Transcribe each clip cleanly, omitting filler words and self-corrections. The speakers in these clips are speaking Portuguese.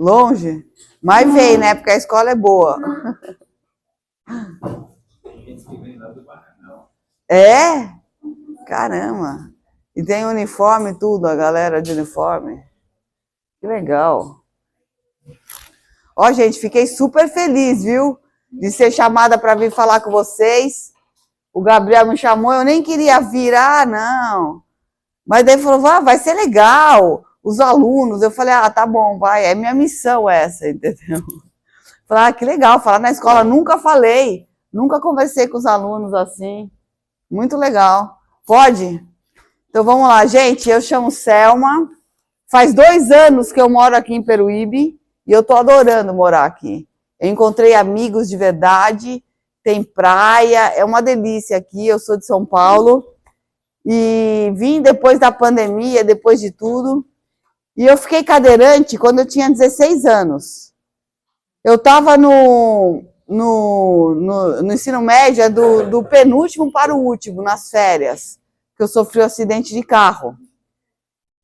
Longe? Mas vem, né? Porque a escola é boa. É? Caramba. E tem uniforme e tudo, a galera de uniforme. Que legal. Ó, gente, fiquei super feliz, viu? De ser chamada para vir falar com vocês. O Gabriel me chamou, eu nem queria vir. Ah, não. Mas daí falou, vai ser legal. Os alunos, eu falei, tá bom, vai. É minha missão essa, entendeu? Falei, que legal, falar na escola. Nunca falei, nunca conversei com os alunos assim. Muito legal. Pode? Então vamos lá, gente. Eu chamo Selma. Faz 2 anos que eu moro aqui em Peruíbe e eu tô adorando morar aqui. Eu encontrei amigos de verdade, tem praia, é uma delícia aqui. Eu sou de São Paulo e vim depois da pandemia, depois de tudo. E eu fiquei cadeirante quando eu tinha 16 anos. Eu estava no ensino médio do penúltimo para o último, nas férias, que eu sofri um acidente de carro.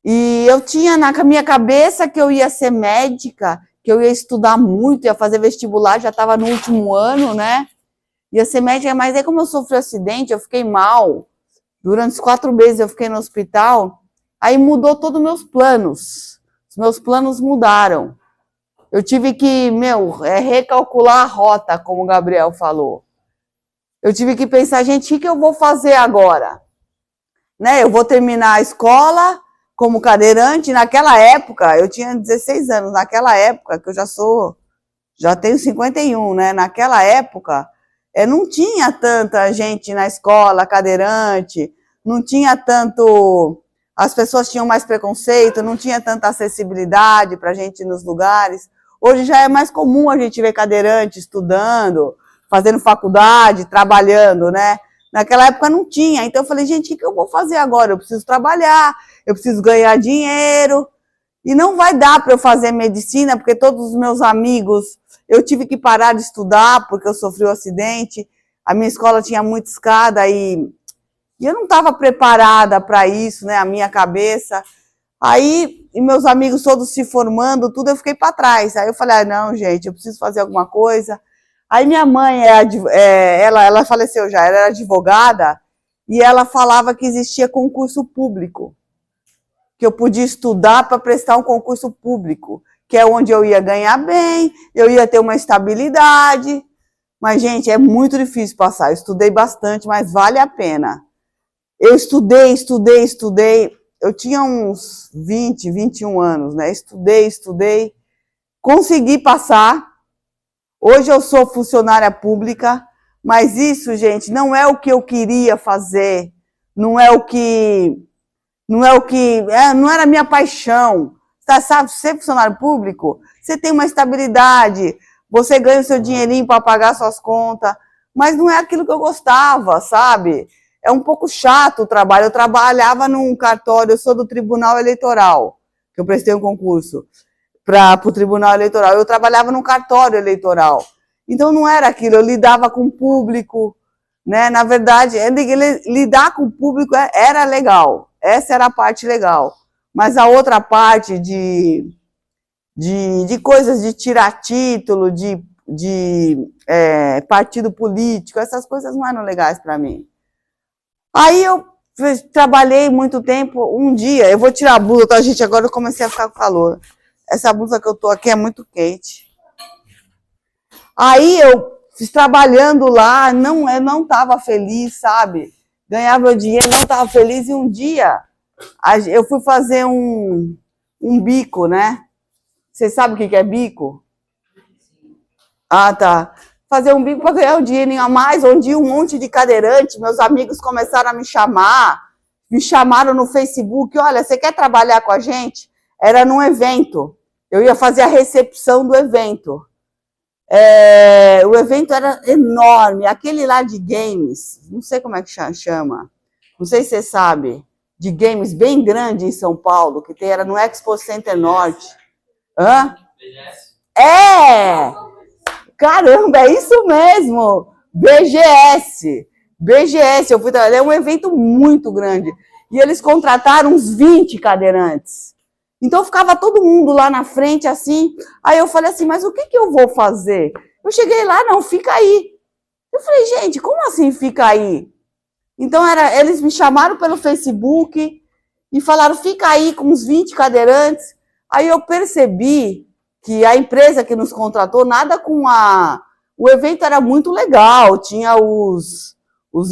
E eu tinha na minha cabeça que eu ia ser médica, que eu ia estudar muito, ia fazer vestibular, já estava no último ano, né? Ia ser médica, mas aí como eu sofri um acidente, eu fiquei mal. Durante os 4 meses eu fiquei no hospital, aí mudou todos os meus planos. Os meus planos mudaram. Eu tive que, recalcular a rota, como o Gabriel falou. Eu tive que pensar, gente, o que eu vou fazer agora? Né? Eu vou terminar a escola como cadeirante. Naquela época, eu tinha 16 anos, naquela época, que eu já tenho 51, né? Naquela época, não tinha tanta gente na escola cadeirante, não tinha tanto... As pessoas tinham mais preconceito, não tinha tanta acessibilidade para a gente ir nos lugares. Hoje já é mais comum a gente ver cadeirante estudando, fazendo faculdade, trabalhando, né? Naquela época não tinha. Então eu falei, gente, o que eu vou fazer agora? Eu preciso trabalhar, eu preciso ganhar dinheiro. E não vai dar para eu fazer medicina, porque todos os meus amigos, eu tive que parar de estudar, porque eu sofri um acidente. A minha escola tinha muita escada e eu não estava preparada para isso, né? A minha cabeça. Aí, e meus amigos todos se formando, tudo, eu fiquei para trás. Aí eu falei, não, gente, eu preciso fazer alguma coisa. Aí minha mãe, ela faleceu já, ela era advogada, e ela falava que existia concurso público, que eu podia estudar para prestar um concurso público, que é onde eu ia ganhar bem, eu ia ter uma estabilidade. Mas, gente, é muito difícil passar. Eu estudei bastante, mas vale a pena. Eu estudei. Eu tinha uns 20, 21 anos, né? Estudei. Consegui passar. Hoje eu sou funcionária pública, mas isso, gente, não é o que eu queria fazer. Não era a minha paixão. Tá, sabe, ser funcionário público, você tem uma estabilidade, você ganha o seu dinheirinho para pagar suas contas, mas não é aquilo que eu gostava, sabe? É um pouco chato o trabalho. Eu trabalhava num cartório, eu sou do Tribunal Eleitoral, que eu prestei um concurso para o Tribunal Eleitoral. Eu trabalhava num cartório eleitoral. Então não era aquilo, eu lidava com o público, né? Na verdade, lidar com o público era legal. Essa era a parte legal. Mas a outra parte de coisas de tirar título, de partido político, essas coisas não eram legais para mim. Aí eu trabalhei muito tempo, um dia, eu vou tirar a blusa, tá, gente? Agora eu comecei a ficar com calor. Essa blusa que eu tô aqui é muito quente. Aí eu fiz trabalhando lá, eu não estava feliz, sabe? Ganhava meu dinheiro, não estava feliz. E um dia eu fui fazer um bico, né? Você sabe o que é bico? Ah, tá. Fazer um bico para ganhar um dinheirinho a mais, onde um monte de cadeirante, meus amigos começaram a me chamaram no Facebook, olha, você quer trabalhar com a gente? Era num evento, eu ia fazer a recepção do evento. O evento era enorme, aquele lá de games, não sei como é que chama, não sei se você sabe, de games bem grande em São Paulo, que era no Expo Center Norte. Hã? Caramba, é isso mesmo! BGS, eu fui trabalhar, é um evento muito grande. E eles contrataram uns 20 cadeirantes. Então ficava todo mundo lá na frente, assim. Aí eu falei assim, mas o que eu vou fazer? Eu cheguei lá, não, fica aí. Eu falei, gente, como assim fica aí? Então eles me chamaram pelo Facebook e falaram, fica aí com uns 20 cadeirantes. Aí eu percebi que a empresa que nos contratou, nada com a... O evento era muito legal, tinha os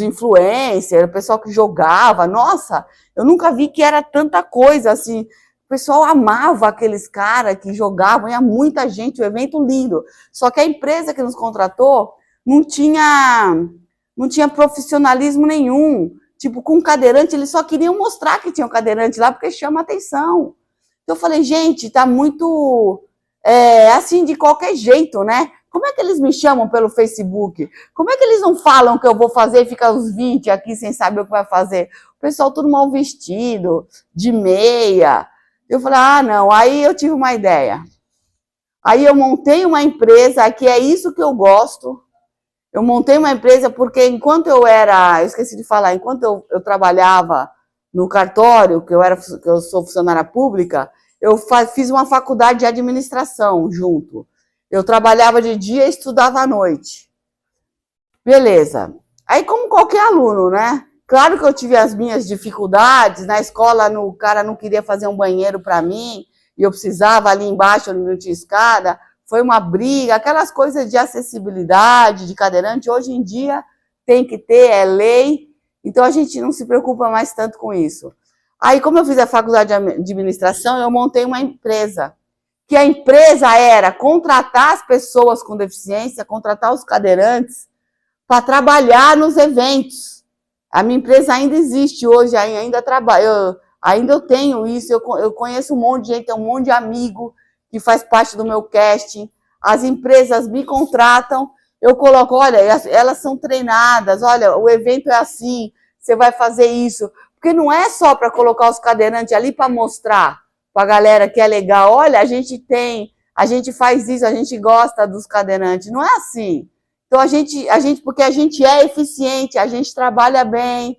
influencers, o pessoal que jogava. Nossa, eu nunca vi que era tanta coisa assim. O pessoal amava aqueles caras que jogavam, ia muita gente, o evento lindo. Só que a empresa que nos contratou não tinha profissionalismo nenhum. Tipo, com cadeirante, eles só queriam mostrar que tinha um cadeirante lá, porque chama atenção. Então eu falei, gente, tá muito assim de qualquer jeito, né? Como é que eles me chamam pelo Facebook? Como é que eles não falam que eu vou fazer e fica os 20 aqui sem saber o que vai fazer? O pessoal tudo mal vestido, de meia. Eu falei, ah, não. Aí eu tive uma ideia. Aí eu montei uma empresa, que é isso que eu gosto. Eu montei uma empresa porque enquanto eu esqueci de falar, enquanto eu trabalhava no cartório, que eu sou funcionária pública, eu fiz uma faculdade de administração junto. Eu trabalhava de dia e estudava à noite. Beleza. Aí, como qualquer aluno, né? Claro que eu tive as minhas dificuldades. Na escola, o cara não queria fazer um banheiro para mim, e eu precisava ali embaixo, onde não tinha escada. Foi uma briga, aquelas coisas de acessibilidade, de cadeirante. Hoje em dia tem que ter, é lei. Então a gente não se preocupa mais tanto com isso. Aí, como eu fiz a faculdade de administração, eu montei uma empresa. Que a empresa era contratar as pessoas com deficiência, contratar os cadeirantes, para trabalhar nos eventos. A minha empresa ainda existe hoje, ainda trabalho, ainda eu tenho isso, eu conheço um monte de gente, tenho um monte de amigo que faz parte do meu casting. As empresas me contratam, eu coloco, olha, elas são treinadas, olha, o evento é assim, você vai fazer isso. Porque não é só para colocar os cadeirantes ali para mostrar para a galera que é legal, olha, a gente faz isso, a gente gosta dos cadeirantes. Não é assim. Então, porque a gente é eficiente, a gente trabalha bem.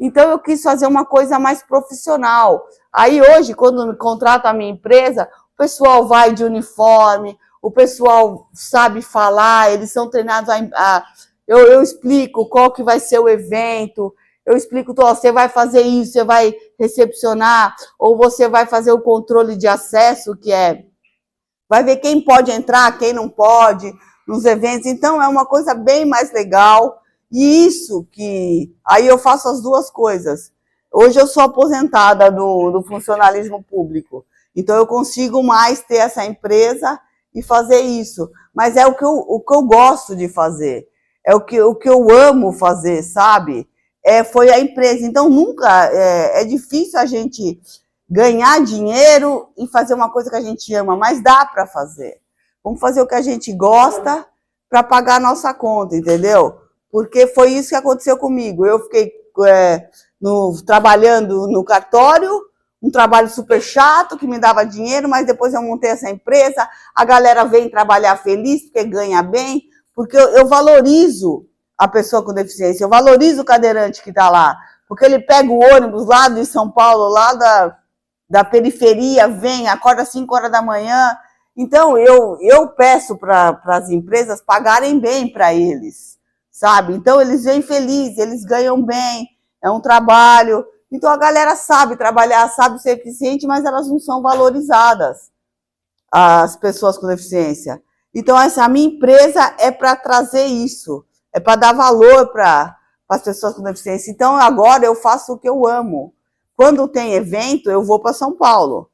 Então, eu quis fazer uma coisa mais profissional. Aí, hoje, quando me contrato a minha empresa, o pessoal vai de uniforme, o pessoal sabe falar, eles são treinados eu explico qual que vai ser o evento, eu explico, você vai fazer isso, você vai recepcionar, ou você vai fazer o controle de acesso, vai ver quem pode entrar, quem não pode, nos eventos. Então, é uma coisa bem mais legal. E aí eu faço as duas coisas. Hoje eu sou aposentada do funcionalismo público. Então, eu consigo mais ter essa empresa e fazer isso. Mas é o que eu gosto de fazer. É o que eu amo fazer, sabe? Foi a empresa. Então, nunca... É difícil a gente ganhar dinheiro e fazer uma coisa que a gente ama, mas dá para fazer. Vamos fazer o que a gente gosta para pagar a nossa conta, entendeu? Porque foi isso que aconteceu comigo. Eu fiquei trabalhando no cartório, um trabalho super chato, que me dava dinheiro, mas depois eu montei essa empresa, a galera vem trabalhar feliz, porque ganha bem, porque eu valorizo a pessoa com deficiência, eu valorizo o cadeirante que está lá, porque ele pega o ônibus lá de São Paulo, lá da periferia, vem, acorda às 5 horas da manhã. Então, eu peço para as empresas pagarem bem para eles, sabe? Então, eles vêm felizes, eles ganham bem, é um trabalho. Então, a galera sabe trabalhar, sabe ser eficiente, mas elas não são valorizadas, as pessoas com deficiência. Então, a minha empresa é para trazer isso, é para dar valor para as pessoas com deficiência. Então, agora eu faço o que eu amo. Quando tem evento, eu vou para São Paulo,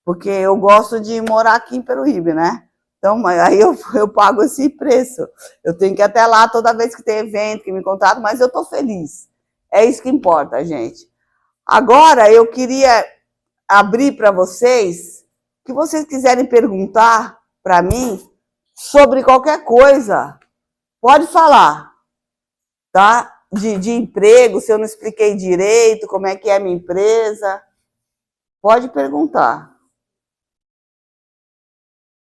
porque eu gosto de morar aqui em Peruíbe, né? Então, aí eu pago esse preço. Eu tenho que ir até lá toda vez que tem evento, que me contratam, mas eu estou feliz. É isso que importa, gente. Agora, eu queria abrir para vocês, que vocês quiserem perguntar para mim sobre qualquer coisa, pode falar, tá? De emprego, se eu não expliquei direito, como é que é a minha empresa. Pode perguntar.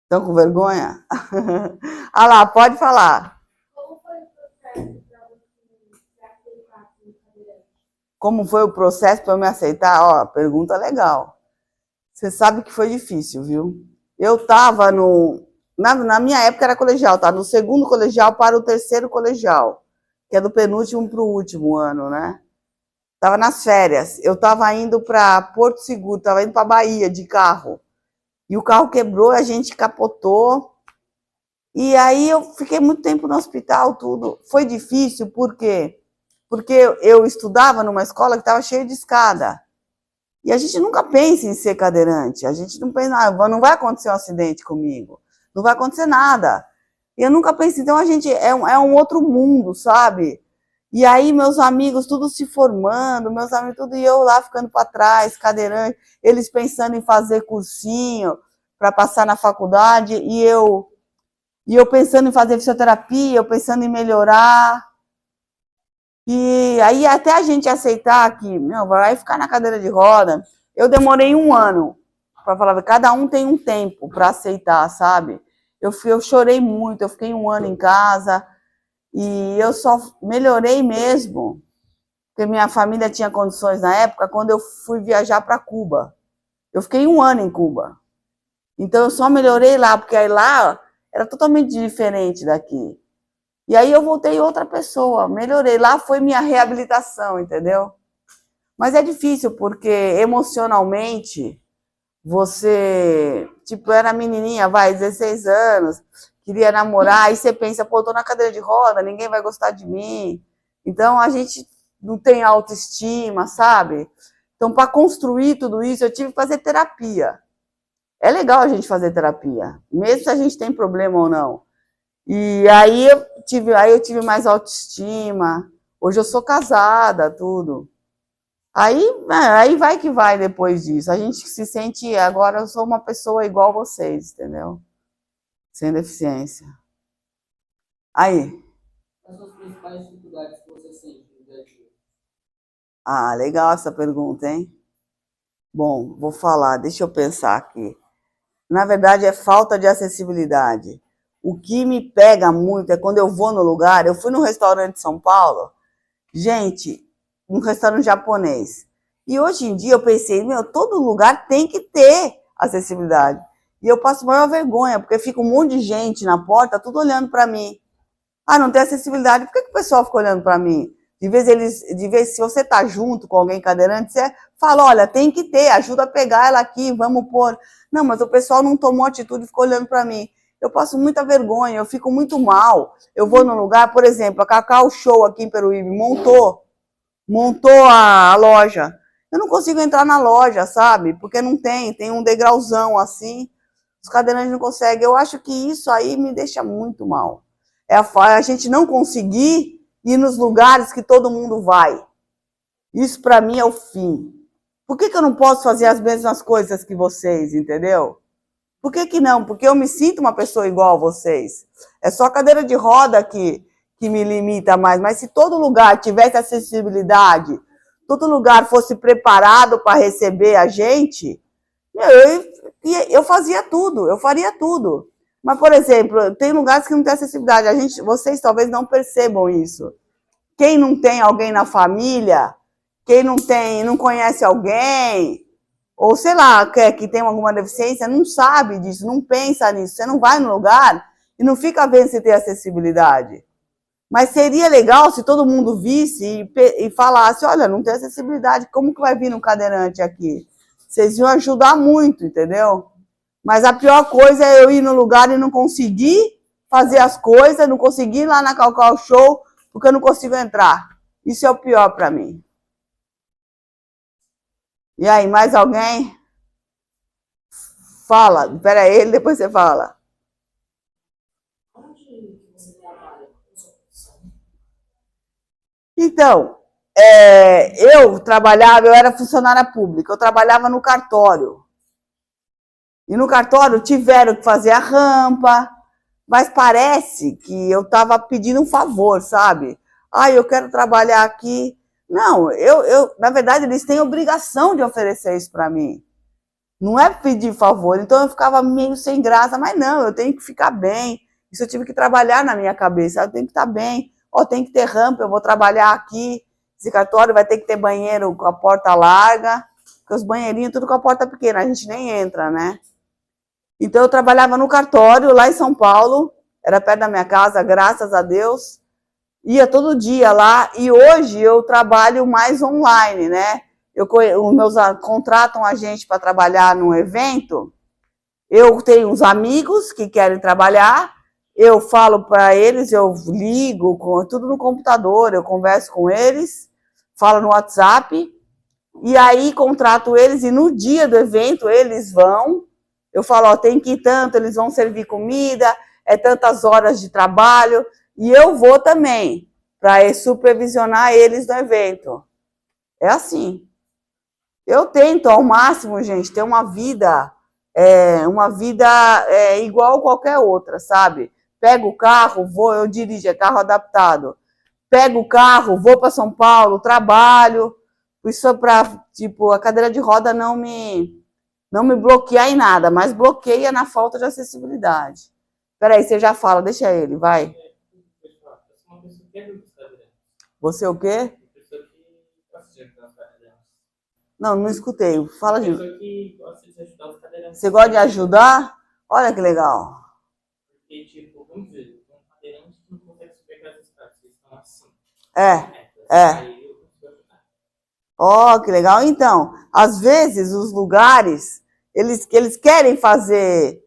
Estão com vergonha? Ah lá, pode falar. Como foi o processo para eu me aceitar? Ó, pergunta legal. Você sabe que foi difícil, viu? Eu tava no... Na minha época era colegial, tá? No segundo colegial para o terceiro colegial, que é do penúltimo para o último ano, né? Tava nas férias. Eu tava indo para Porto Seguro, tava indo para Bahia de carro. E o carro quebrou, a gente capotou. E aí eu fiquei muito tempo no hospital, tudo. Foi difícil, por quê? Porque eu estudava numa escola que estava cheia de escada. E a gente nunca pensa em ser cadeirante. A gente não pensa, ah, não vai acontecer um acidente comigo. Não vai acontecer nada. E eu nunca pensei, então a gente é um outro mundo, sabe? E aí meus amigos tudo se formando, meus amigos tudo, e eu lá ficando para trás, cadeirante, eles pensando em fazer cursinho para passar na faculdade, e eu pensando em fazer fisioterapia, eu pensando em melhorar. E aí até a gente aceitar que, não, vai ficar na cadeira de roda, eu demorei 1 ano para falar, cada um tem um tempo para aceitar, sabe? Eu chorei muito, eu fiquei 1 ano em casa e eu só melhorei mesmo, porque minha família tinha condições na época, quando eu fui viajar para Cuba. Eu fiquei 1 ano em Cuba. Então eu só melhorei lá, porque aí lá era totalmente diferente daqui. E aí eu voltei outra pessoa, melhorei. Lá foi minha reabilitação, entendeu? Mas é difícil, porque emocionalmente, você, tipo, era menininha, 16 anos, queria namorar, aí você pensa, pô, tô na cadeira de roda, ninguém vai gostar de mim. Então a gente não tem autoestima, sabe? Então, para construir tudo isso, eu tive que fazer terapia. É legal a gente fazer terapia, mesmo se a gente tem problema ou não. E aí eu tive mais autoestima. Hoje eu sou casada, tudo. Aí vai que vai depois disso. A gente se sente, agora eu sou uma pessoa igual a vocês, entendeu? Sem deficiência. Aí. Quais são as principais dificuldades que você sente no dia a dia? Ah, legal essa pergunta, hein? Bom, vou falar, deixa eu pensar aqui. Na verdade, é falta de acessibilidade. O que me pega muito é quando eu vou no lugar. Eu fui num restaurante de São Paulo, gente, um restaurante japonês. E hoje em dia eu pensei, meu, todo lugar tem que ter acessibilidade. E eu passo maior vergonha, porque fica um monte de gente na porta, tudo olhando para mim. Ah, não tem acessibilidade, por que o pessoal fica olhando para mim? De vez, se você tá junto com alguém cadeirante, você fala, olha, tem que ter, ajuda a pegar ela aqui, vamos pôr. Não, mas o pessoal não tomou atitude e ficou olhando para mim. Eu passo muita vergonha, eu fico muito mal. Eu vou num lugar, por exemplo, a Cacau Show aqui em Peruíbe montou a loja. Eu não consigo entrar na loja, sabe? Porque não tem um degrauzão assim. Os cadeirantes não conseguem. Eu acho que isso aí me deixa muito mal. É a gente não conseguir ir nos lugares que todo mundo vai. Isso para mim é o fim. Por que eu não posso fazer as mesmas coisas que vocês, entendeu? Por que não? Porque eu me sinto uma pessoa igual a vocês. É só a cadeira de roda que me limita mais. Mas se todo lugar tivesse acessibilidade, todo lugar fosse preparado para receber a gente, eu fazia tudo, eu faria tudo. Mas, por exemplo, tem lugares que não tem acessibilidade. Vocês talvez não percebam isso. Quem não tem alguém na família, quem não conhece alguém, ou sei lá, que tem alguma deficiência, não sabe disso, não pensa nisso. Você não vai no lugar e não fica vendo se tem acessibilidade. Mas seria legal se todo mundo visse e falasse, olha, não tem acessibilidade, como que vai vir um cadeirante aqui? Vocês iam ajudar muito, entendeu? Mas a pior coisa é eu ir no lugar e não conseguir fazer as coisas, não conseguir ir lá na Cacau Show, porque eu não consigo entrar. Isso é o pior para mim. E aí, mais alguém? Fala, espera aí, depois você fala. Onde você trabalha com sua profissão? Então, eu era funcionária pública, eu trabalhava no cartório. E no cartório tiveram que fazer a rampa, mas parece que eu estava pedindo um favor, sabe? Ah, eu quero trabalhar aqui. Não, na verdade, eles têm obrigação de oferecer isso para mim. Não é pedir favor. Então eu ficava meio sem graça, mas não, eu tenho que ficar bem. Isso eu tive que trabalhar na minha cabeça. Eu tenho que estar bem. Ó, tem que ter rampa, eu vou trabalhar aqui. Esse cartório vai ter que ter banheiro com a porta larga, porque os banheirinhos tudo com a porta pequena, a gente nem entra, né? Então eu trabalhava no cartório lá em São Paulo, era perto da minha casa, graças a Deus. Ia todo dia lá e hoje eu trabalho mais online, né? Os meus contratam a gente para trabalhar num evento. Eu tenho uns amigos que querem trabalhar, eu falo para eles, eu ligo, tudo no computador, eu converso com eles, falo no WhatsApp, e aí contrato eles, e no dia do evento eles vão, eu falo, ó, tem que ir tanto, eles vão servir comida, é tantas horas de trabalho, e eu vou também, para supervisionar eles no evento. É assim. Eu tento ao máximo, gente, ter uma vida igual qualquer outra, sabe? Pego o carro, vou, eu dirijo, é carro adaptado. Pego o carro, vou para São Paulo, trabalho. Isso é para, tipo, a cadeira de roda não me bloquear em nada, mas bloqueia na falta de acessibilidade. Peraí, você já fala, deixa ele, vai. Você o quê? Não, não escutei. Fala de. Você gosta de ajudar? Olha que legal. Porque, tipo, vamos dizer, um cadeirante que não consegue subir aquelas escadas, eles estão assim. É. Ó, que legal. Então, às vezes os lugares, eles querem fazer,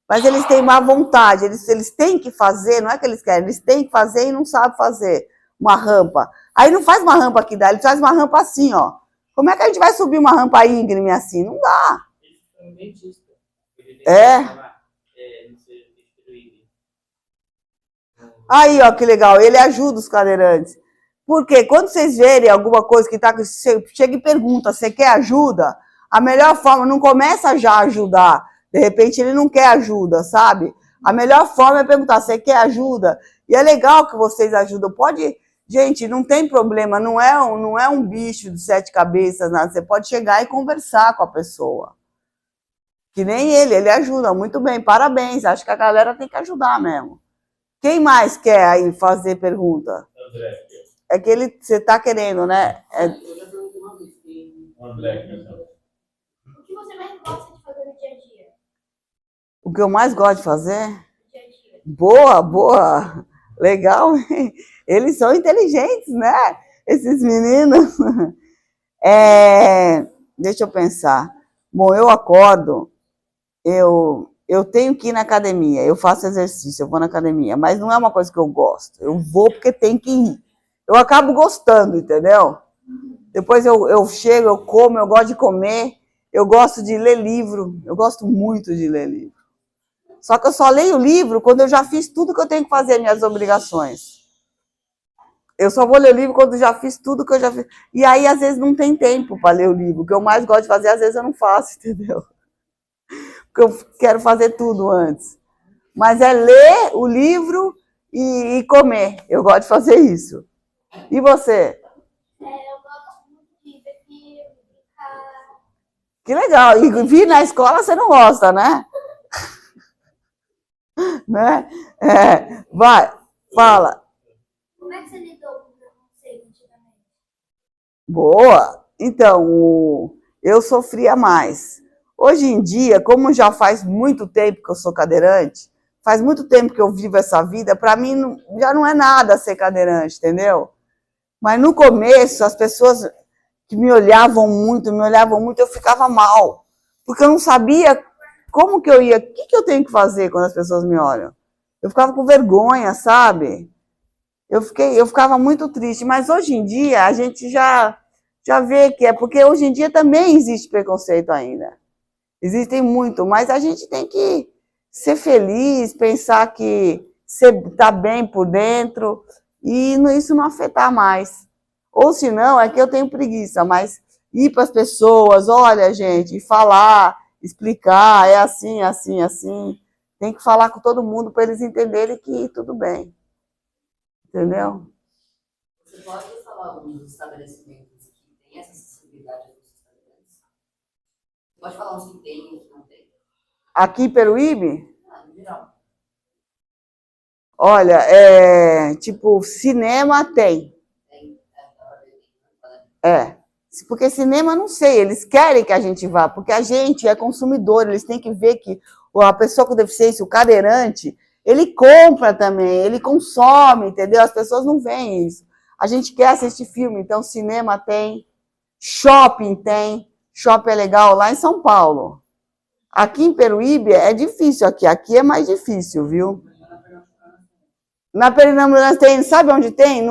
mas eles têm má vontade, eles têm que fazer, não é que eles querem, eles têm que fazer e não sabem fazer uma rampa. Aí não faz uma rampa que dá, eles fazem uma rampa assim, ó. Como é que a gente vai subir uma rampa íngreme assim? Não dá. Aí, ó, que legal, ele ajuda os cadeirantes. Porque quando vocês verem alguma coisa que tá, chega e pergunta, você quer ajuda? A melhor forma, não começa já a ajudar. De repente ele não quer ajuda, sabe? A melhor forma é perguntar, você quer ajuda? E é legal que vocês ajudam. Pode, gente, não tem problema, não é um bicho de 7 cabeças, nada. Você pode chegar e conversar com a pessoa. Que nem ele ajuda muito bem, parabéns. Acho que a galera tem que ajudar mesmo. Quem mais quer aí fazer pergunta? É que você está querendo, né? Eu já perguntei uma vez. O que você mais gosta de fazer no dia a dia? O que eu mais gosto de fazer? No dia a dia. Boa. Legal. Eles são inteligentes, né? Esses meninos. Deixa eu pensar. Bom, eu acordo, eu tenho que ir na academia, eu faço exercício, eu vou na academia, mas não é uma coisa que eu gosto. Eu vou porque tem que ir. Eu acabo gostando, entendeu? Depois eu chego, eu como, eu gosto de comer, eu gosto de ler livro, eu gosto muito de ler livro. Só que eu só leio livro quando eu já fiz tudo que eu tenho que fazer, minhas obrigações. Eu só vou ler o livro quando eu já fiz tudo que eu já fiz. E aí, às vezes, não tem tempo para ler o livro. O que eu mais gosto de fazer, às vezes, eu não faço, entendeu? Porque eu quero fazer tudo antes. Mas é ler o livro e comer. Eu gosto de fazer isso. E você? Eu gosto muito de ver filme, brincar. Que legal. E vir na escola você não gosta, né? Né? Vai, fala. Como é que você lidou com o preconceito antigamente? Boa. Então, eu sofria mais. Hoje em dia, como já faz muito tempo que eu sou cadeirante, faz muito tempo que eu vivo essa vida, para mim já não é nada ser cadeirante, entendeu? Mas no começo, as pessoas que me olhavam muito, eu ficava mal. Porque eu não sabia como que eu ia, o que eu tenho que fazer quando as pessoas me olham. Eu ficava com vergonha, sabe? Eu ficava muito triste. Mas hoje em dia, a gente já vê que é, porque hoje em dia também existe preconceito ainda. Existem muito, mas a gente tem que ser feliz, pensar que você está bem por dentro e isso não afetar mais. Ou se não, é que eu tenho preguiça, mas ir para as pessoas, olha, gente, falar, explicar, é assim, assim, assim. Tem que falar com todo mundo para eles entenderem que tudo bem. Entendeu? Você pode falar uns estabelecimentos que têm essa acessibilidade dos estudantes? Você pode falar uns que tem e uns que não tem? Aqui em Peruíbe? No geral. Olha, tipo, cinema tem. Tem, dá pra ver. Porque cinema, não sei, eles querem que a gente vá, porque a gente é consumidor, eles têm que ver que a pessoa com deficiência, o cadeirante, ele compra também, ele consome, entendeu? As pessoas não veem isso. A gente quer assistir filme, então cinema tem, shopping é legal lá em São Paulo. Aqui em Peruíbe é difícil aqui é mais difícil, viu? Na Pernambucana tem, sabe onde tem?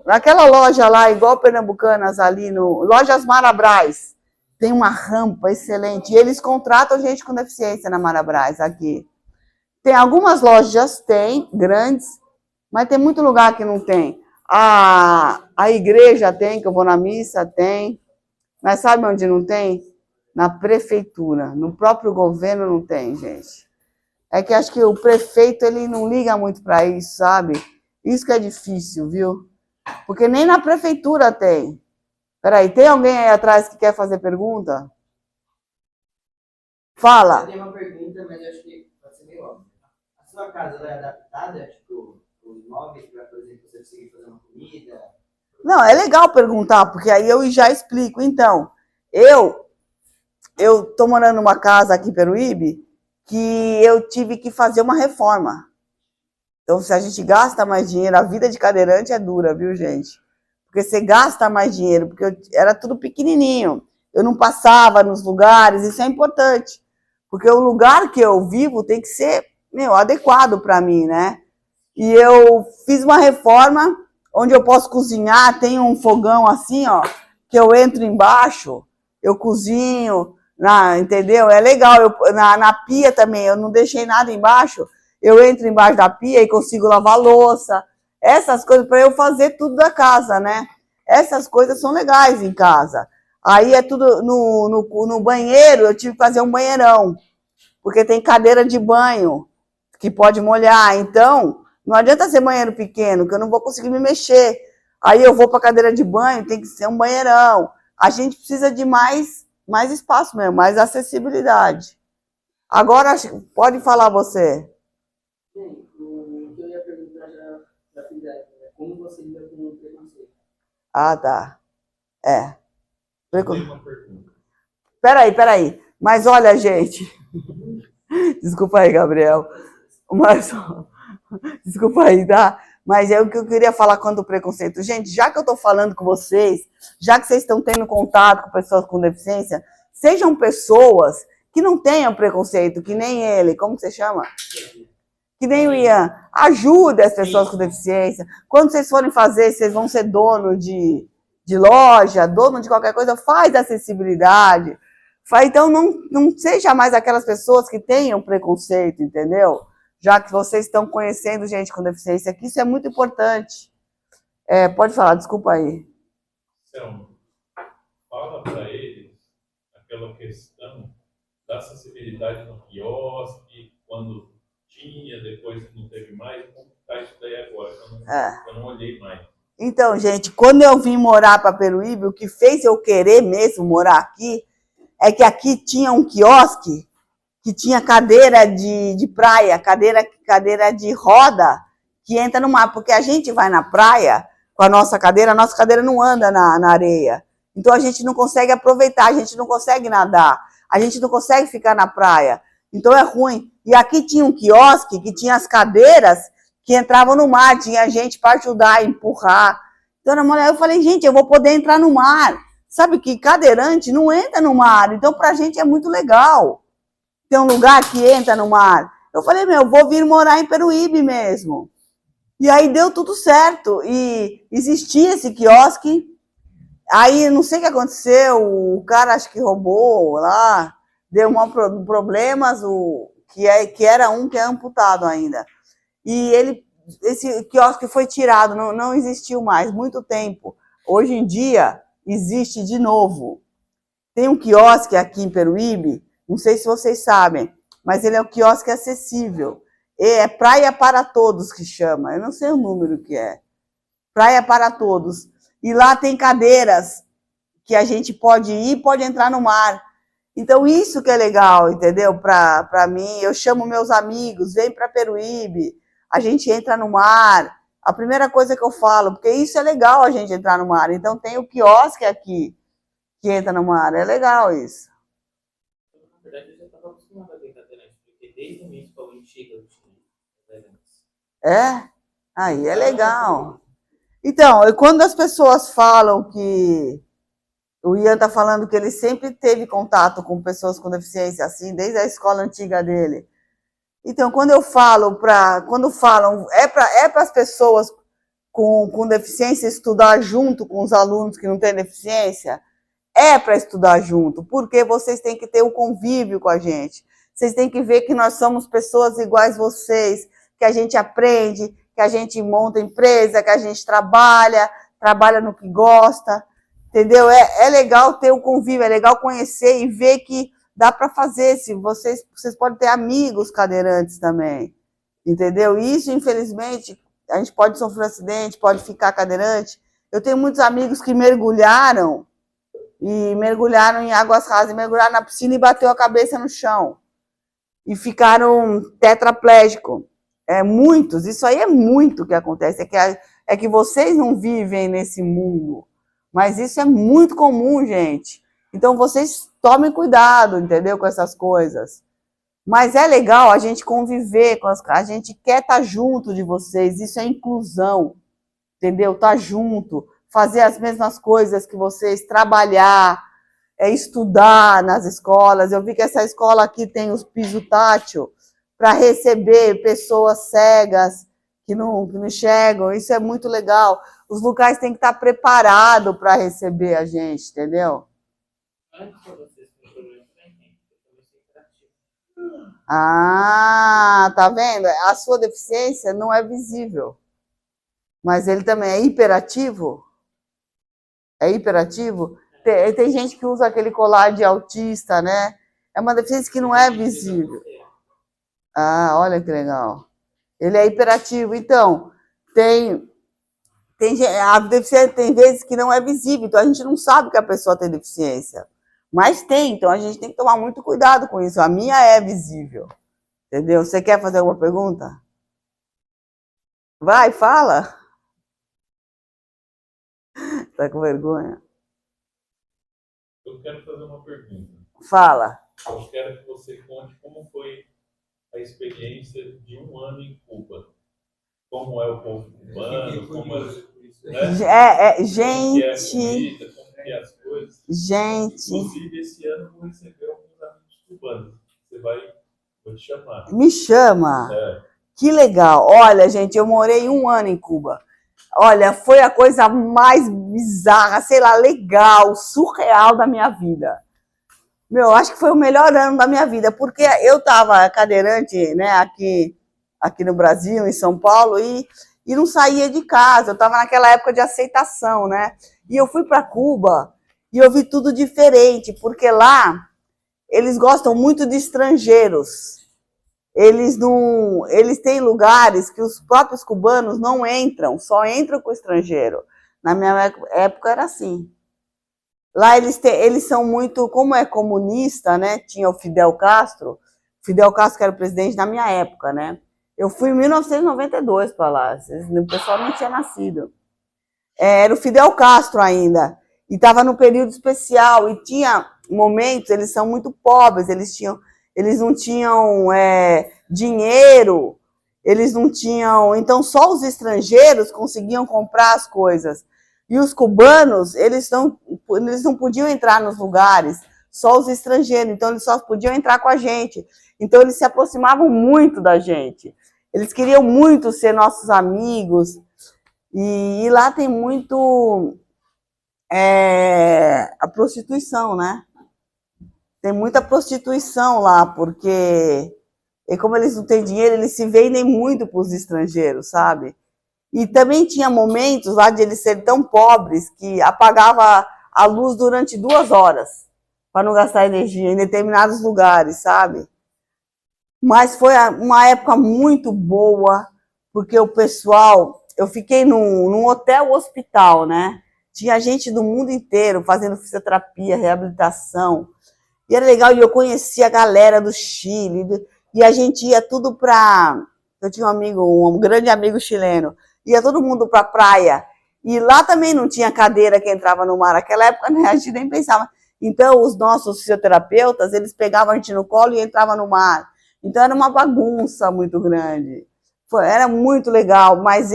Naquela loja lá, igual Pernambucanas ali, Lojas Marabras, tem uma rampa excelente. E eles contratam gente com deficiência na Marabras aqui. Tem algumas lojas, grandes, mas tem muito lugar que não tem. A igreja tem, que eu vou na missa, tem. Mas sabe onde não tem? Na prefeitura. No próprio governo não tem, gente. É que acho que o prefeito ele não liga muito para isso, sabe? Isso que é difícil, viu? Porque nem na prefeitura tem. Peraí, tem alguém aí atrás que quer fazer pergunta? Fala. Eu tenho uma pergunta, mas eu acho que pode ser meio óbvio. A sua casa ela é adaptada, tipo, os móveis para, por exemplo, você conseguir fazer uma comida? Não, é legal perguntar, porque aí eu já explico. Então, eu tô morando numa casa aqui em Peruíbe que eu tive que fazer uma reforma. Então, se a gente gasta mais dinheiro, a vida de cadeirante é dura, viu, gente? Porque você gasta mais dinheiro, porque era tudo pequenininho. Eu não passava nos lugares, isso é importante. Porque o lugar que eu vivo tem que ser, adequado para mim, né? E eu fiz uma reforma onde eu posso cozinhar, tem um fogão assim, ó, que eu entro embaixo, eu cozinho, entendeu? É legal, na pia também, eu não deixei nada embaixo, eu entro embaixo da pia e consigo lavar louça, essas coisas para eu fazer tudo da casa, né? Essas coisas são legais em casa. Aí é tudo no banheiro, eu tive que fazer um banheirão, porque tem cadeira de banho que pode molhar, então não adianta ser banheiro pequeno, que eu não vou conseguir me mexer. Aí eu vou para a cadeira de banho, tem que ser um banheirão. A gente precisa de mais espaço mesmo, mais acessibilidade. Agora, pode falar você. Bem, o que eu ia perguntar já fizeram, né? Como você lida com o preconceito? Ah, tá. É. Eu tenho uma pergunta. Peraí. Mas olha, gente. Desculpa aí, Gabriel. Mas, desculpa aí, tá? Mas é o que eu queria falar quanto ao preconceito. Gente, já que eu estou falando com vocês, já que vocês estão tendo contato com pessoas com deficiência, sejam pessoas que não tenham preconceito, que nem ele. Como que você chama? Que nem o Ian. Ajude as pessoas com deficiência. Quando vocês forem fazer, vocês vão ser dono de loja, dono de qualquer coisa, faz acessibilidade. Então, não seja mais aquelas pessoas que tenham preconceito, entendeu? Já que vocês estão conhecendo gente com deficiência aqui, isso é muito importante. Pode falar, desculpa aí. Então, fala para eles aquela questão da acessibilidade no quiosque, quando tinha, depois não teve mais, como está isso daí agora? Eu não olhei mais. Então, gente, quando eu vim morar para Peruíbe, o que fez eu querer mesmo morar aqui, é que aqui tinha um quiosque que tinha cadeira de praia, cadeira de roda, que entra no mar, porque a gente vai na praia com a nossa cadeira não anda na areia. Então a gente não consegue aproveitar, a gente não consegue nadar, a gente não consegue ficar na praia. Então é ruim. E aqui tinha um quiosque que tinha as cadeiras que entravam no mar, tinha gente para ajudar, empurrar. Então, eu falei, gente, eu vou poder entrar no mar. Sabe que cadeirante não entra no mar, então pra gente é muito legal. Tem um lugar que entra no mar. Eu falei, eu vou vir morar em Peruíbe mesmo. E aí deu tudo certo. E existia esse quiosque. Aí, não sei o que aconteceu, o cara acho que roubou lá, deu problemas, que era um que é amputado ainda. E esse quiosque foi tirado, não existiu mais, muito tempo. Hoje em dia, existe de novo. Tem um quiosque aqui em Peruíbe, não sei se vocês sabem, mas ele é um quiosque acessível. É Praia para Todos que chama, eu não sei o número que é. Praia para Todos. E lá tem cadeiras que a gente pode ir, pode entrar no mar. Então isso que é legal, entendeu? Para mim, eu chamo meus amigos, vem para Peruíbe, a gente entra no mar, A primeira coisa que eu falo, porque isso é legal a gente entrar numa área. Então tem o quiosque aqui, que entra numa área. É legal isso. Na verdade, eu já estava acostumado a ver cadeirante, porque desde o início, quando a gente chega, eu tinha cadeirantes. É? Aí é legal. Então, quando as pessoas falam que o Ian está falando que ele sempre teve contato com pessoas com deficiência, assim, desde a escola antiga dele. Então, quando falam, é para as pessoas com deficiência estudar junto com os alunos que não têm deficiência, é para estudar junto, porque vocês têm que ter um convívio com a gente. Vocês têm que ver que nós somos pessoas iguais vocês, que a gente aprende, que a gente monta empresa, que a gente trabalha no que gosta, entendeu? É legal ter o convívio, é legal conhecer e ver que dá para fazer. Se vocês podem ter amigos cadeirantes também, entendeu? Isso, infelizmente, a gente pode sofrer um acidente, pode ficar cadeirante. Eu tenho muitos amigos que mergulharam em águas rasas, mergulharam na piscina e bateu a cabeça no chão. E ficaram tetraplégicos. Muitos, isso aí é muito que acontece. É que vocês não vivem nesse mundo. Mas isso é muito comum, gente. Então vocês tomem cuidado, entendeu? Com essas coisas. Mas é legal a gente conviver com a gente quer estar junto de vocês. Isso é inclusão, entendeu? Estar junto, fazer as mesmas coisas que vocês, trabalhar, estudar nas escolas. Eu vi que essa escola aqui tem os piso tátil para receber pessoas cegas que não enxergam. Isso é muito legal. Os locais têm que estar preparados para receber a gente, entendeu? Antes de vocês terem problema, eu comecei interativo. Ah, tá vendo? A sua deficiência não é visível. Mas ele também é hiperativo? É hiperativo? Tem gente que usa aquele colar de autista, né? É uma deficiência que não é visível. Ah, olha que legal. Ele é hiperativo. Então, a deficiência tem vezes que não é visível. Então, a gente não sabe que a pessoa tem deficiência. Mas tem. Então, a gente tem que tomar muito cuidado com isso. A minha é visível. Entendeu? Você quer fazer alguma pergunta? Vai, fala. Tá com vergonha? Eu quero fazer uma pergunta. Fala. Eu quero que você conte como foi a experiência de um ano em Cuba. Como é o povo cubano, como é, Gente. como que é a comida, como que é as coisas. Gente. Inclusive, esse ano eu vou receber alguns amigos cubanos. Vou te chamar. Me chama. É. Que legal. Olha, gente, eu morei 1 ano em Cuba. Olha, foi a coisa mais bizarra, sei lá, legal, surreal da minha vida. Meu, acho que foi o melhor ano da minha vida, porque eu estava cadeirante, né, aqui no Brasil, em São Paulo, e não saía de casa. Eu estava naquela época de aceitação, né? E eu fui para Cuba e eu vi tudo diferente, porque lá eles gostam muito de estrangeiros. Eles têm lugares que os próprios cubanos não entram, só entram com o estrangeiro. Na minha época era assim. Lá eles são muito, como é comunista, né? Tinha o Fidel Castro que era o presidente na minha época, né? Eu fui em 1992 para lá, o pessoal não tinha nascido. Era o Fidel Castro ainda, e estava no período especial, e tinha momentos, eles são muito pobres, eles não tinham dinheiro, eles não tinham... Então, só os estrangeiros conseguiam comprar as coisas. E os cubanos, eles não podiam entrar nos lugares, só os estrangeiros. Então, eles só podiam entrar com a gente. Então, eles se aproximavam muito da gente. Eles queriam muito ser nossos amigos. E lá tem muito a prostituição, né? Tem muita prostituição lá, porque como eles não têm dinheiro, eles se vendem muito para os estrangeiros, sabe? E também tinha momentos lá de eles serem tão pobres que apagava a luz durante 2 horas, para não gastar energia em determinados lugares, sabe? Mas foi uma época muito boa, porque o pessoal... Eu fiquei num hotel-hospital, né? Tinha gente do mundo inteiro fazendo fisioterapia, reabilitação. E era legal, e eu conhecia a galera do Chile, e a gente ia tudo para... Eu tinha um grande amigo chileno, ia todo mundo para a praia. E lá também não tinha cadeira que entrava no mar. Naquela época, né, a gente nem pensava. Então, os nossos fisioterapeutas, eles pegavam a gente no colo e entravam no mar. Então, era uma bagunça muito grande. Era muito legal, mas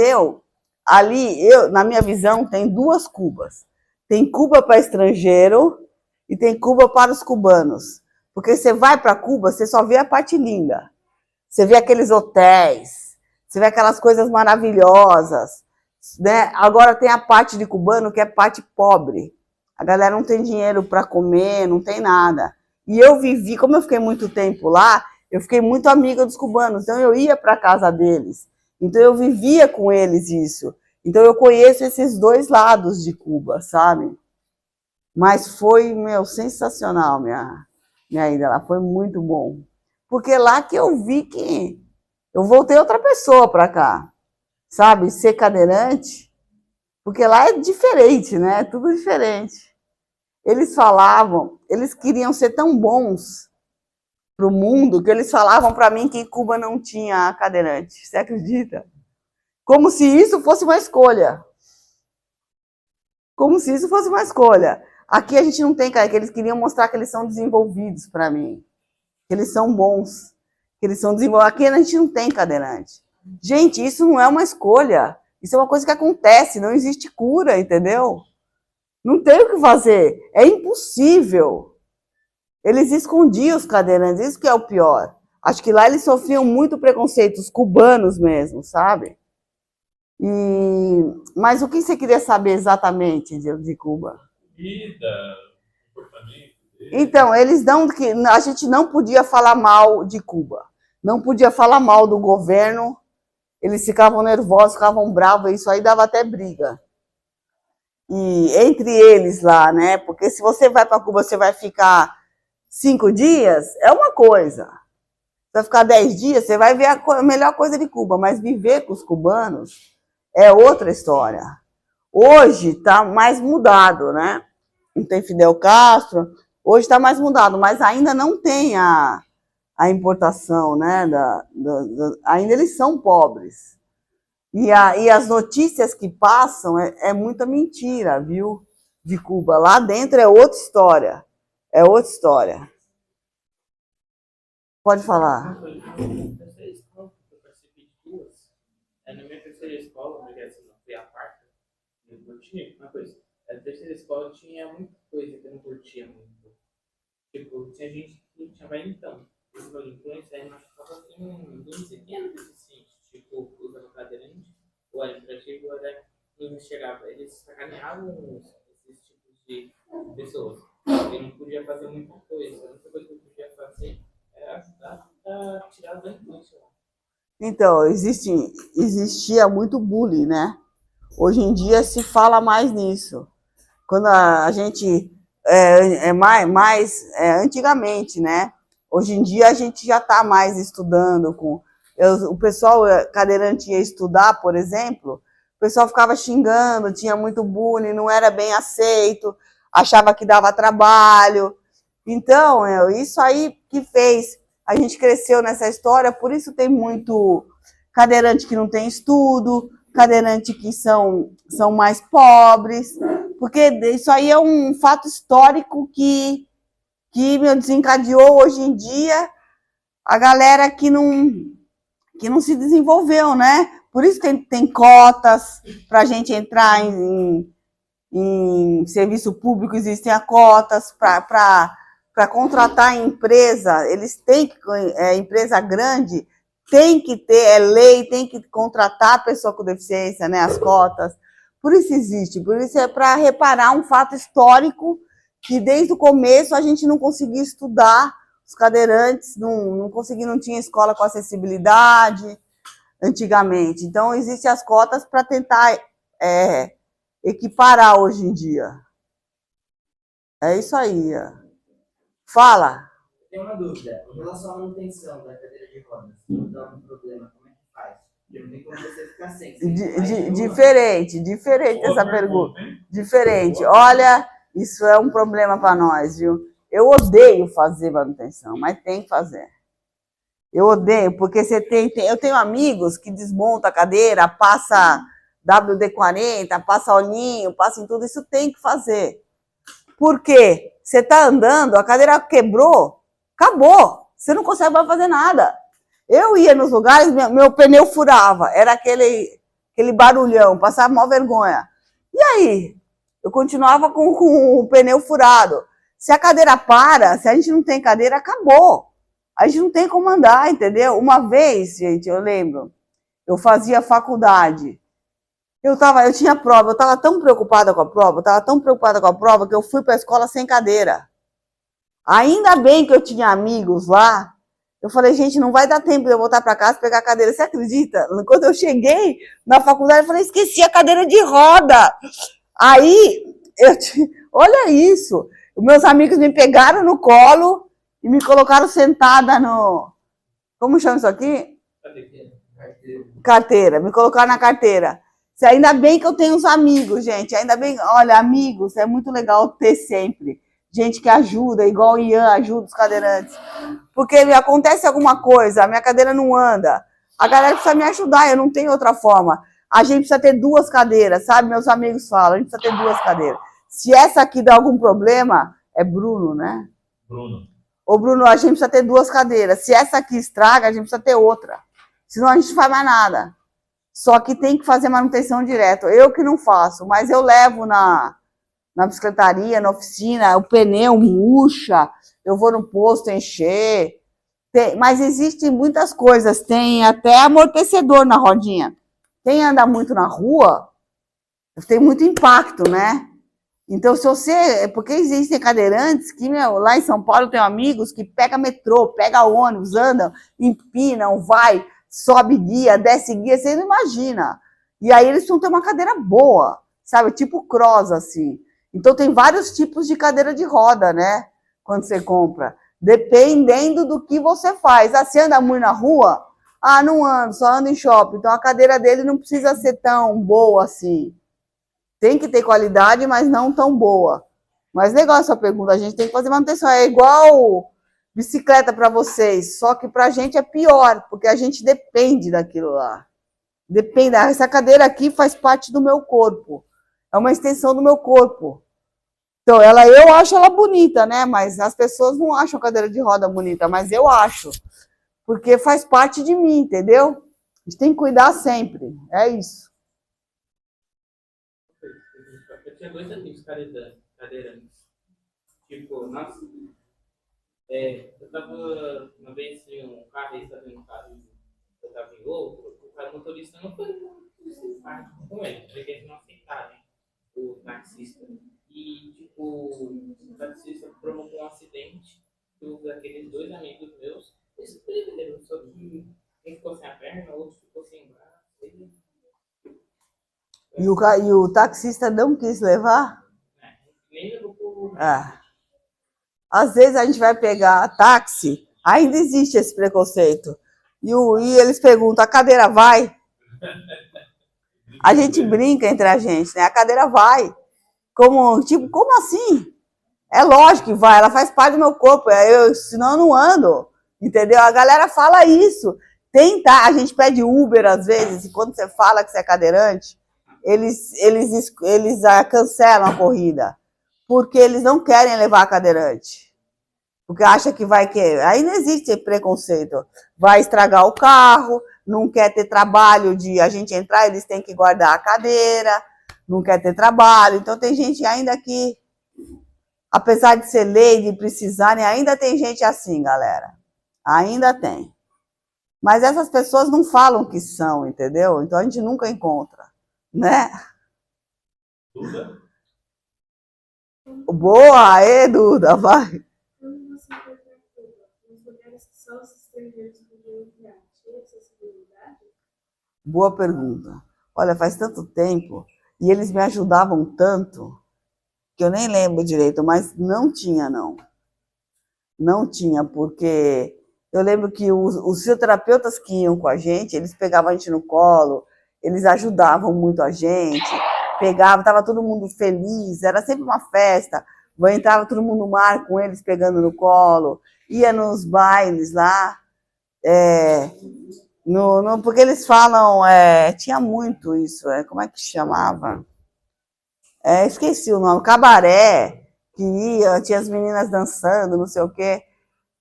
na minha visão, tem duas Cubas. Tem Cuba para estrangeiro e tem Cuba para os cubanos. Porque você vai para Cuba, você só vê a parte linda. Você vê aqueles hotéis, você vê aquelas coisas maravilhosas, né? Agora tem a parte de cubano que é parte pobre. A galera não tem dinheiro para comer, não tem nada. E eu vivi, como eu fiquei muito tempo lá, eu fiquei muito amiga dos cubanos, então eu ia para a casa deles. Então eu vivia com eles isso. Então eu conheço esses dois lados de Cuba, sabe? Mas foi, sensacional minha ida lá, foi muito bom. Porque lá que eu vi que eu voltei outra pessoa para cá, sabe? Ser cadeirante, porque lá é diferente, né? É tudo diferente. Eles falavam, eles queriam ser tão bons para o mundo que eles falavam para mim que em Cuba não tinha cadeirante. Você acredita? Como se isso fosse uma escolha. Como se isso fosse uma escolha. Aqui a gente não tem, cara, que eles queriam mostrar que eles são desenvolvidos para mim. Que eles são bons. Que eles são desenvolvidos. Aqui a gente não tem cadeirante. Gente, isso não é uma escolha. Isso é uma coisa que acontece. Não existe cura, entendeu? Não tem o que fazer. É impossível. Eles escondiam os cadeirantes. Isso que é o pior. Acho que lá eles sofriam muito preconceito. Os cubanos mesmo, sabe? Mas o que você queria saber exatamente de Cuba? Comida, comportamento dele. Então, eles dão que a gente não podia falar mal de Cuba. Não podia falar mal do governo. Eles ficavam nervosos, ficavam bravos, isso aí dava até briga. E entre eles lá, né? Porque se você vai para Cuba, você vai ficar 5 dias, é uma coisa. Você vai ficar 10 dias, você vai ver a melhor coisa de Cuba, mas viver com os cubanos é outra história. Hoje está mais mudado, né? Não tem Fidel Castro, hoje está mais mudado, mas ainda não tem a importação, né? Ainda eles são pobres. E as notícias que passam é muita mentira, viu? De Cuba. Lá dentro é outra história. É outra história. Pode falar. Na terceira escola, eu participei de duas. Na minha terceira escola, porque essa não foi a quarta, eu curti uma coisa. Na terceira escola tinha muita coisa que eu não curtia muito. Tipo, tinha gente que tinha mais então. Esse valor de influência aí machucava ninguém era deficiente. Tipo, usava cadeirante, ou era imperativo, ou era não chegava. Eles sacaneavam esses tipos de pessoas. Eu não podia fazer muita coisa. A única coisa que eu podia fazer era ajudar a tirar da influência. Então, existia muito bullying, né? Hoje em dia se fala mais nisso. Quando a gente antigamente, né? Hoje em dia a gente já está mais estudando o pessoal cadeirante ia estudar, por exemplo, o pessoal ficava xingando, tinha muito bullying, não era bem aceito, achava que dava trabalho. Então, isso aí que fez. A gente cresceu nessa história, por isso tem muito cadeirante que não tem estudo, cadeirante que são mais pobres, porque isso aí é um fato histórico que desencadeou hoje em dia a galera que não se desenvolveu, né? Por isso tem cotas para a gente entrar em serviço público, existem as cotas para contratar empresa, eles têm que, empresa grande, tem que ter, lei, tem que contratar a pessoa com deficiência, né, as cotas. Por isso existe, por isso é para reparar um fato histórico que desde o começo a gente não conseguia estudar, os cadeirantes não tinha escola com acessibilidade antigamente. Então, existem as cotas para tentar equiparar hoje em dia. É isso aí. Fala. Tem uma dúvida. Em relação à manutenção da cadeira de rodas, quando dá um problema, como é que faz? Porque não tem como você ficar sem. Diferente essa pergunta. Diferente. Olha, isso é um problema para nós, viu? Eu odeio fazer manutenção, mas tem que fazer. Eu odeio, porque eu tenho amigos que desmontam a cadeira, passa WD-40, passa olhinho, passa em tudo, isso tem que fazer. Por quê? Você tá andando, a cadeira quebrou, acabou. Você não consegue mais fazer nada. Eu ia nos lugares, meu pneu furava, era aquele barulhão, passava mó vergonha. E aí? Eu continuava com o pneu furado. Se a cadeira para, se a gente não tem cadeira, acabou. A gente não tem como andar, entendeu? Uma vez, gente, eu lembro, eu fazia faculdade. Eu tinha prova, eu estava tão preocupada com a prova, que eu fui para a escola sem cadeira. Ainda bem que eu tinha amigos lá. Eu falei, gente, não vai dar tempo de eu voltar para casa e pegar a cadeira. Você acredita? Quando eu cheguei na faculdade, eu falei, esqueci a cadeira de roda. Aí, olha isso. Os meus amigos me pegaram no colo e me colocaram sentada no... Como chama isso aqui? Carteira. Me colocaram na carteira. Ainda bem que eu tenho os amigos, gente. Ainda bem, olha, amigos, é muito legal ter sempre. Gente que ajuda, igual o Ian ajuda os cadeirantes. Porque acontece alguma coisa, a minha cadeira não anda. A galera precisa me ajudar, eu não tenho outra forma. A gente precisa ter 2 cadeiras, sabe? Meus amigos falam, a gente precisa ter 2 cadeiras. Se essa aqui dá algum problema, é Bruno, né? Bruno. Ô, Bruno, a gente precisa ter 2 cadeiras. Se essa aqui estraga, a gente precisa ter outra. Senão a gente não faz mais nada. Só que tem que fazer manutenção direto. Eu que não faço, mas eu levo na bicicletaria, na oficina, o pneu murcha, eu vou no posto encher. Mas existem muitas coisas, tem até amortecedor na rodinha. Quem anda muito na rua, tem muito impacto, né? Então, se você... Porque existem cadeirantes que, lá em São Paulo, eu tenho amigos que pegam metrô, pegam ônibus, andam, empinam, vai, sobe guia, desce guia, você não imagina. E aí eles precisam ter uma cadeira boa, sabe? Tipo cross, assim. Então, tem vários tipos de cadeira de roda, né? Quando você compra. Dependendo do que você faz. Ah, você anda muito na rua? Ah, não ando, só ando em shopping. Então, a cadeira dele não precisa ser tão boa assim. Tem que ter qualidade, mas não tão boa. Mas legal essa pergunta. A gente tem que fazer manutenção. É igual bicicleta para vocês, só que para a gente é pior, porque a gente depende daquilo lá. Depende. Essa cadeira aqui faz parte do meu corpo. É uma extensão do meu corpo. Então, eu acho ela bonita, né? Mas as pessoas não acham a cadeira de roda bonita, mas eu acho. Porque faz parte de mim, entendeu? A gente tem que cuidar sempre. É isso. Eu tinha 2 amigos cadeirantes. Tipo, nossa, eu tava uma vez em um carro, eles estavam em um carro, eu tava em outro, o cara motorista não foi muito simpático com ele, porque eles não aceitaram, né? O taxista. E, tipo, o taxista provocou um acidente, aqueles 2 amigos meus, eles perderam, só que um ficou sem a perna, o outro ficou sem o braço. E o taxista não quis levar? Nem levou pro... Às vezes a gente vai pegar táxi, ainda existe esse preconceito. E eles perguntam, a cadeira vai? A gente brinca entre a gente, né? A cadeira vai. Como assim? É lógico que vai, ela faz parte do meu corpo, senão eu não ando. Entendeu? A galera fala isso. A gente pede Uber às vezes, e quando você fala que você é cadeirante, eles cancelam a corrida, porque eles não querem levar a cadeirante, porque acha que vai querer. Aí não existe preconceito, vai estragar o carro, não quer ter trabalho de a gente entrar, eles têm que guardar a cadeira, não quer ter trabalho. Então tem gente ainda que, apesar de ser lei, de precisarem, ainda tem gente assim, galera, ainda tem. Mas essas pessoas não falam que são, entendeu? Então a gente nunca encontra. Né? Duda? Boa, aí, Duda, vai. Quando você foi para Cuba, nos lugares que só os estrangeiros podiam entrar, tinha acessibilidade? Boa pergunta. Olha, faz tanto tempo, e eles me ajudavam tanto, que eu nem lembro direito, mas não tinha, não. Não tinha, porque eu lembro que os fisioterapeutas que iam com a gente, eles pegavam a gente no colo, eles ajudavam muito a gente, estava todo mundo feliz, era sempre uma festa, entrava todo mundo no mar com eles pegando no colo, ia nos bailes lá, Porque eles falam, tinha muito isso, como é que chamava? Esqueci o nome, cabaré, que ia, tinha as meninas dançando, não sei o quê.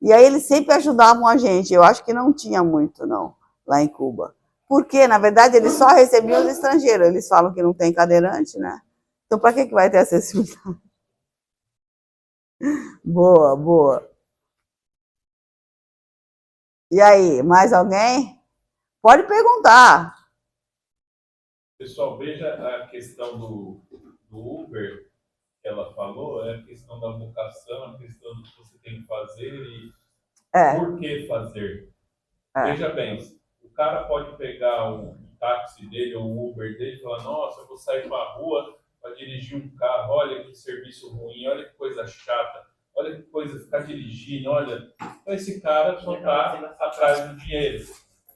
E aí eles sempre ajudavam a gente. Eu acho que não tinha muito, não, lá em Cuba. Porque, na verdade, eles só recebiam os estrangeiros. Eles falam que não tem cadeirante, né? Então, para que vai ter acessibilidade? Boa, boa. E aí, mais alguém? Pode perguntar. Pessoal, veja a questão do Uber que ela falou, a questão da vocação, a questão do que você tem que fazer e por que fazer. Veja bem, o cara pode pegar o táxi dele ou o Uber dele e falar, nossa, eu vou sair para a rua para dirigir um carro, olha que serviço ruim, olha que coisa chata, olha que coisa ficar dirigindo, olha. Então esse cara só está atrás do dinheiro.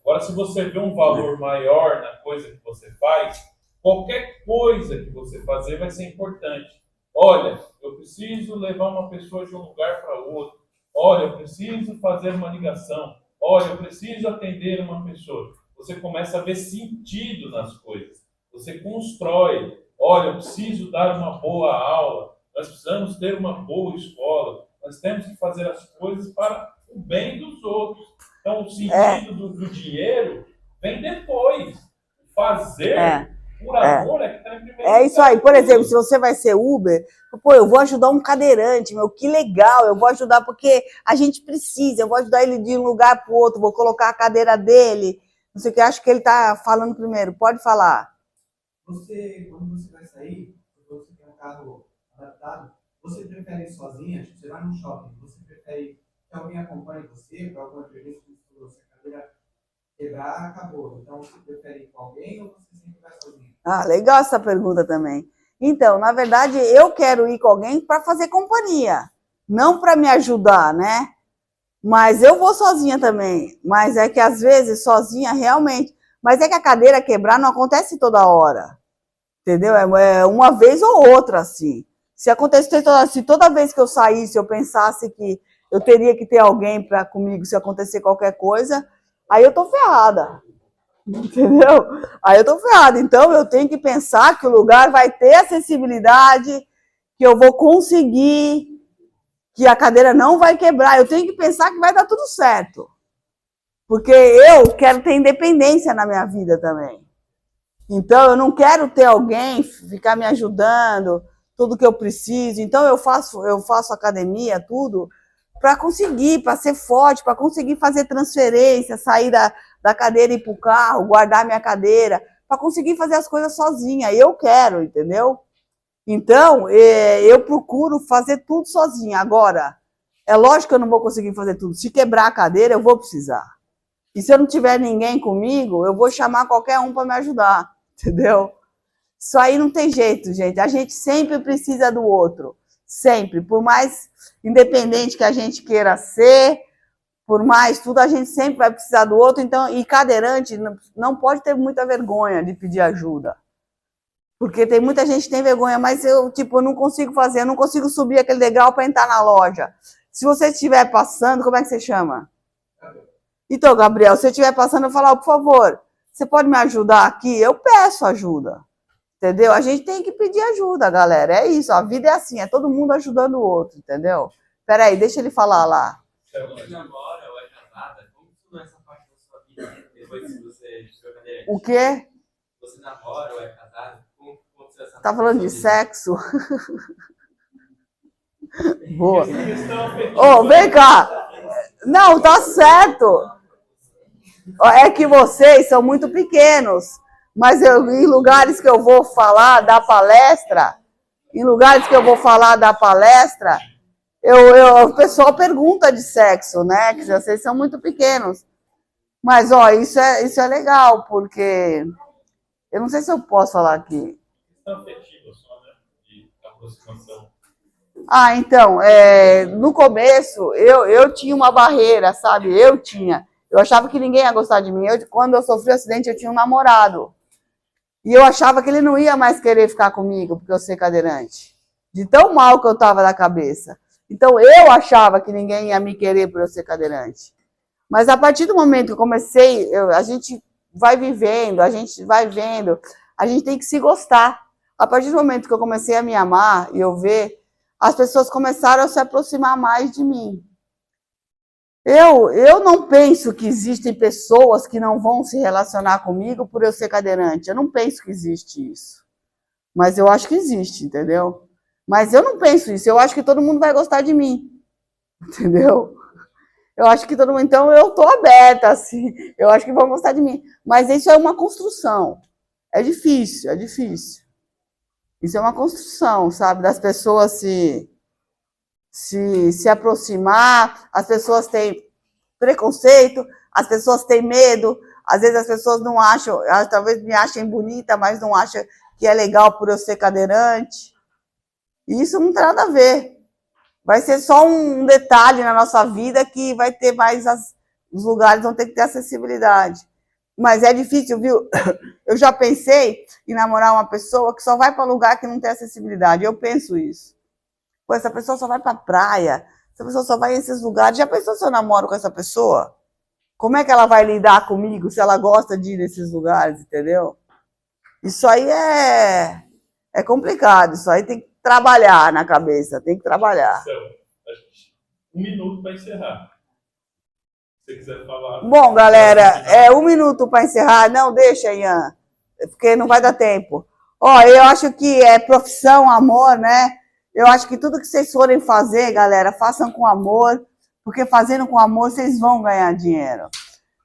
Agora, se você vê um valor maior na coisa que você faz, qualquer coisa que você fazer vai ser importante. Olha, eu preciso levar uma pessoa de um lugar para outro. Olha, eu preciso fazer uma ligação. Olha, eu preciso atender uma pessoa. Você começa a ver sentido nas coisas. Você constrói. Olha, eu preciso dar uma boa aula. Nós precisamos ter uma boa escola. Nós temos que fazer as coisas para o bem dos outros. Então, o sentido do dinheiro vem depois. Fazer por amor é que está em primeiro lugar. É isso aí. Por exemplo, se você vai ser Uber, pô, eu vou ajudar um cadeirante, meu, que legal. Eu vou ajudar porque a gente precisa. Eu vou ajudar ele de um lugar para o outro. Vou colocar a cadeira dele. Não sei o que, acho que ele está falando primeiro. Pode falar. Quando você vai sair, quando você tem um carro adaptado, você prefere ir sozinha? Você vai num shopping, você prefere que alguém acompanhe você para alguma entrevista que você cadeira quebrar, acabou. Então, você prefere ir com alguém ou você sempre vai sozinha? Ah, legal essa pergunta também. Então, na verdade, eu quero ir com alguém para fazer companhia, não para me ajudar, né? Mas eu vou sozinha também. Mas é que às vezes sozinha realmente. Mas é que a cadeira quebrar não acontece toda hora. Entendeu? É uma vez ou outra, assim. Se toda vez que eu saísse, eu pensasse que eu teria que ter alguém para comigo se acontecer qualquer coisa, aí eu tô ferrada. Entendeu? Aí eu tô ferrada. Então eu tenho que pensar que o lugar vai ter acessibilidade, que eu vou conseguir, que a cadeira não vai quebrar. Eu tenho que pensar que vai dar tudo certo. Porque eu quero ter independência na minha vida também. Então eu não quero ter alguém ficar me ajudando, tudo que eu preciso. Então eu faço academia, tudo, para conseguir, para ser forte, para conseguir fazer transferência, sair da cadeira e ir para o carro, guardar minha cadeira, para conseguir fazer as coisas sozinha. Eu quero, entendeu? Então, eu procuro fazer tudo sozinha. Agora, é lógico que eu não vou conseguir fazer tudo. Se quebrar a cadeira, eu vou precisar. E se eu não tiver ninguém comigo, eu vou chamar qualquer um para me ajudar, entendeu? Isso aí não tem jeito, gente. A gente sempre precisa do outro. Sempre. Por mais independente que a gente queira ser, por mais tudo, a gente sempre vai precisar do outro. Então, e cadeirante não pode ter muita vergonha de pedir ajuda. Porque tem muita gente que tem vergonha, mas eu não consigo fazer, eu não consigo subir aquele degrau para entrar na loja. Se você estiver passando, como é que você chama? Então, Gabriel, se você estiver passando, eu falar, por favor, você pode me ajudar aqui? Eu peço ajuda, entendeu? A gente tem que pedir ajuda, galera. É isso, a vida é assim, é todo mundo ajudando o outro, entendeu? Peraí, deixa ele falar lá. Você namora ou é casada? Como funcionou essa parte da sua vida depois que você tirou cadeirante? O quê? Você namora ou é casada? Como aconteceu essa parte? Tá falando de sexo? Boa. Vem cá. Não, tá certo. É que vocês são muito pequenos, mas em lugares que eu vou falar da palestra, o pessoal pergunta de sexo, né? Que vocês são muito pequenos. Mas, isso é legal, porque eu não sei se eu posso falar aqui. Questão afetiva só, né? De aproximação. Então, no começo, eu tinha uma barreira, sabe? Eu achava que ninguém ia gostar de mim. Quando eu sofri o acidente, eu tinha um namorado. E eu achava que ele não ia mais querer ficar comigo, porque eu sou cadeirante. De tão mal que eu estava da cabeça. Então, eu achava que ninguém ia me querer por eu ser cadeirante. Mas a partir do momento que eu comecei, a gente vai vivendo, a gente vai vendo, a gente tem que se gostar. A partir do momento que eu comecei a me amar e eu ver, as pessoas começaram a se aproximar mais de mim. Eu não penso que existem pessoas que não vão se relacionar comigo por eu ser cadeirante. Eu não penso que existe isso. Mas eu acho que existe, entendeu? Mas eu não penso isso. Eu acho que todo mundo vai gostar de mim. Entendeu? Eu acho que todo mundo... Então, eu tô aberta, assim. Eu acho que vão gostar de mim. Mas isso é uma construção. É difícil, é difícil. Isso é uma construção, sabe? Das pessoas se aproximar, as pessoas têm preconceito, as pessoas têm medo, às vezes as pessoas não acham, talvez me achem bonita, mas não acham que é legal por eu ser cadeirante. E isso não tem nada a ver. Vai ser só um detalhe na nossa vida que vai ter mais, os lugares vão ter que ter acessibilidade. Mas é difícil, viu? Eu já pensei em namorar uma pessoa que só vai para lugar que não tem acessibilidade. Eu penso isso. Pô, essa pessoa só vai pra praia, essa pessoa só vai nesses lugares. Já pensou se eu namoro com essa pessoa? Como é que ela vai lidar comigo se ela gosta de ir nesses lugares, entendeu? Isso aí é complicado, isso aí tem que trabalhar na cabeça, tem que trabalhar. Um minuto para encerrar. Se você quiser falar... Bom, galera, 1 minuto para encerrar. Não, deixa, Ian, porque não vai dar tempo. Ó, eu acho que é profissão, amor, né? Eu acho que tudo que vocês forem fazer, galera, façam com amor, porque fazendo com amor, vocês vão ganhar dinheiro.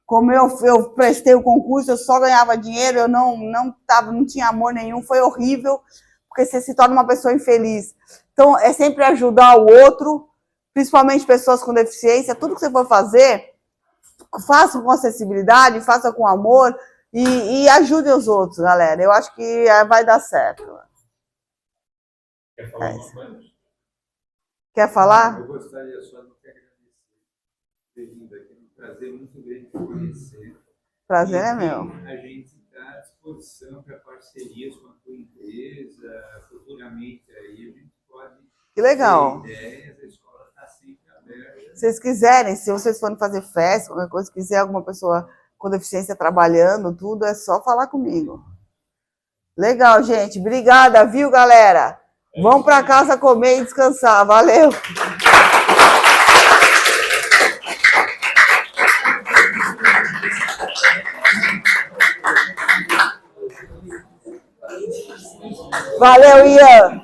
Como eu prestei o concurso, eu só ganhava dinheiro, eu não tinha amor nenhum, foi horrível, porque você se torna uma pessoa infeliz. Então, é sempre ajudar o outro, principalmente pessoas com deficiência. Tudo que você for fazer, faça com acessibilidade, faça com amor e ajude os outros, galera. Eu acho que vai dar certo. Quer falar alguma coisa? Quer falar? Eu gostaria só de agradecer ter vindo aqui, um prazer muito grande te conhecer. Prazer é meu. A gente está à disposição para parcerias com a tua empresa, futuramente aí a gente pode Que legal. ter ideias, a escola está sempre aberta. Se vocês quiserem, se vocês forem fazer festa, qualquer coisa, quiser alguma pessoa com deficiência trabalhando, tudo, é só falar comigo. Legal, gente. Obrigada, viu, galera? Vão para casa comer e descansar. Valeu! Valeu, Ian!